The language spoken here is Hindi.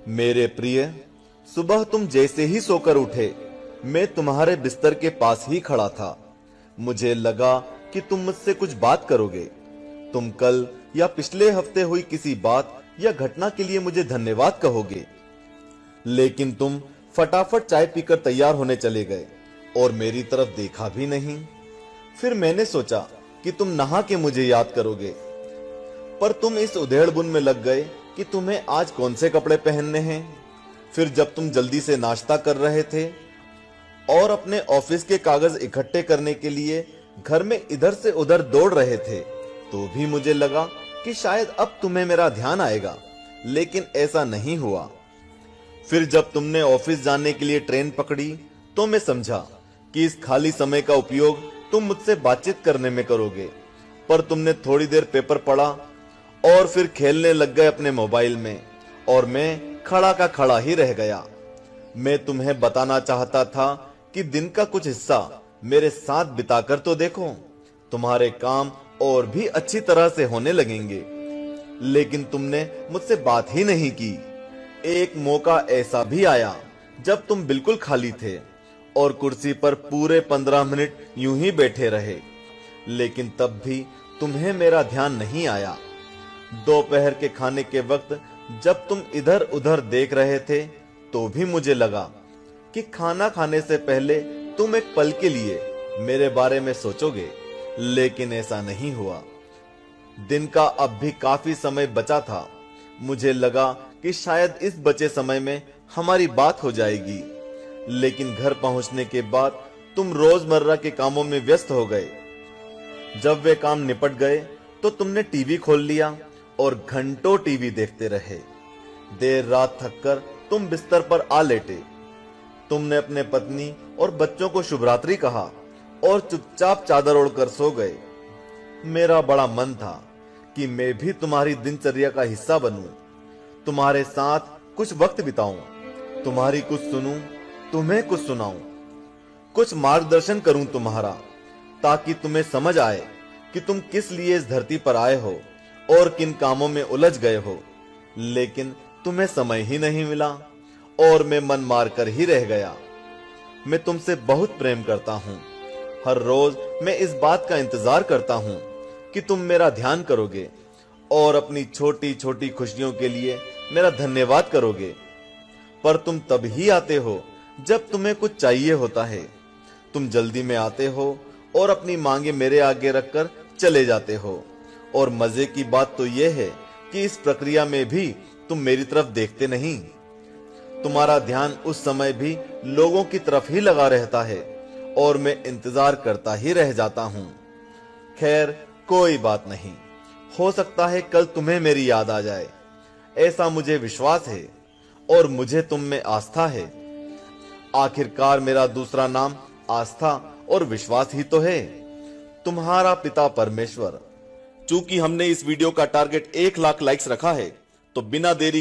मेरे प्रिय, सुबह तुम जैसे ही सोकर उठे, मैं तुम्हारे बिस्तर के पास ही खड़ा था। मुझे लगा कि तुम मुझसे कुछ बात करोगे। तुम कल या पिछले हफ्ते हुई किसी बात या घटना के लिए मुझे धन्यवाद कहोगे, लेकिन तुम फटाफट चाय पीकर तैयार होने चले गए और मेरी तरफ देखा भी नहीं। फिर मैंने सोचा कि तुम नहा के मुझे याद करोगे, पर तुम इस उधेड़बुन में लग गए कि तुम्हें आज कौन से कपड़े पहनने हैं। फिर जब तुम जल्दी से नाश्ता कर रहे थे और अपने ऑफिस के कागज इकट्ठे करने के लिए घर में इधर से उधर दौड़ रहे थे, तो भी मुझे लगा कि शायद अब तुम्हें मेरा ध्यान आएगा, लेकिन ऐसा नहीं हुआ। फिर जब तुमने ऑफिस जाने के लिए ट्रेन पकड़ी, तो मैं समझा कि इस खाली समय का उपयोग तुम मुझसे बातचीत करने में करोगे, पर तुमने थोड़ी देर पेपर पढ़ा और फिर खेलने लग गए अपने मोबाइल में, और मैं खड़ा का खड़ा ही रह गया। मैं तुम्हें बताना चाहता था कि दिन का कुछ हिस्सा मेरे साथ बिताकर तो देखो, तुम्हारे काम और भी अच्छी तरह से होने लगेंगे, लेकिन तुमने मुझसे बात ही नहीं की। एक मौका ऐसा भी आया जब तुम बिल्कुल खाली थे और कुर्सी पर पूरे 15 मिनट यूं ही बैठे रहे, लेकिन तब भी तुम्हें मेरा ध्यान नहीं आया। दोपहर के खाने के वक्त जब तुम इधर उधर देख रहे थे, तो भी मुझे लगा कि खाना खाने से पहले तुम एक पल के लिए मेरे बारे में सोचोगे, लेकिन ऐसा नहीं हुआ। दिन का अब भी काफी समय बचा था। मुझे लगा कि शायद इस बचे समय में हमारी बात हो जाएगी, लेकिन घर पहुंचने के बाद तुम रोजमर्रा के कामों में व्यस्त हो गए। जब वे काम निपट गए तो तुमने टीवी खोल लिया और घंटों टीवी देखते रहे। देर रात थककर तुम बिस्तर पर आ लेटे। तुमने अपने पत्नी और बच्चों को शुभ रात्रि कहा और चुपचाप चादर ओढ़कर सो गए। मेरा बड़ा मन था कि मैं भी तुम्हारी दिनचर्या का हिस्सा बनूं, तुम्हारे साथ कुछ वक्त बिताऊं, तुम्हारी कुछ सुनूं, तुम्हें कुछ सुनाऊं, कुछ मार्गदर्शन करूं तुम्हारा, ताकि तुम्हें समझ आए कि तुम किस लिए इस धरती पर आए हो और किन कामों में उलझ गए हो। लेकिन तुम्हें समय ही नहीं मिला और मैं मन मार कर ही रह गया। मैं तुमसे बहुत प्रेम करता हूं। हर रोज मैं इस बात का इंतजार करता हूं कि तुम मेरा ध्यान करोगे और अपनी छोटी छोटी खुशियों के लिए मेरा धन्यवाद करोगे। पर तुम तब ही आते हो जब तुम्हें कुछ चाहिए होता है। तुम जल्दी में आते हो और अपनी मांगे मेरे आगे रखकर चले जाते हो। और मजे की बात तो यह है कि इस प्रक्रिया में भी तुम मेरी तरफ देखते नहीं। तुम्हारा ध्यान उस समय भी लोगों की तरफ ही लगा रहता है और मैं इंतजार करता ही रह जाता हूं। खैर, कोई बात नहीं, हो सकता है कल तुम्हें मेरी याद आ जाए, ऐसा मुझे विश्वास है और मुझे तुम में आस्था है। आखिरकार मेरा दूसरा नाम आस्था और विश्वास ही तो है। तुम्हारा पिता परमेश्वर। चूंकि हमने इस वीडियो का टारगेट 1 लाख लाइक्स रखा है, तो बिना देरी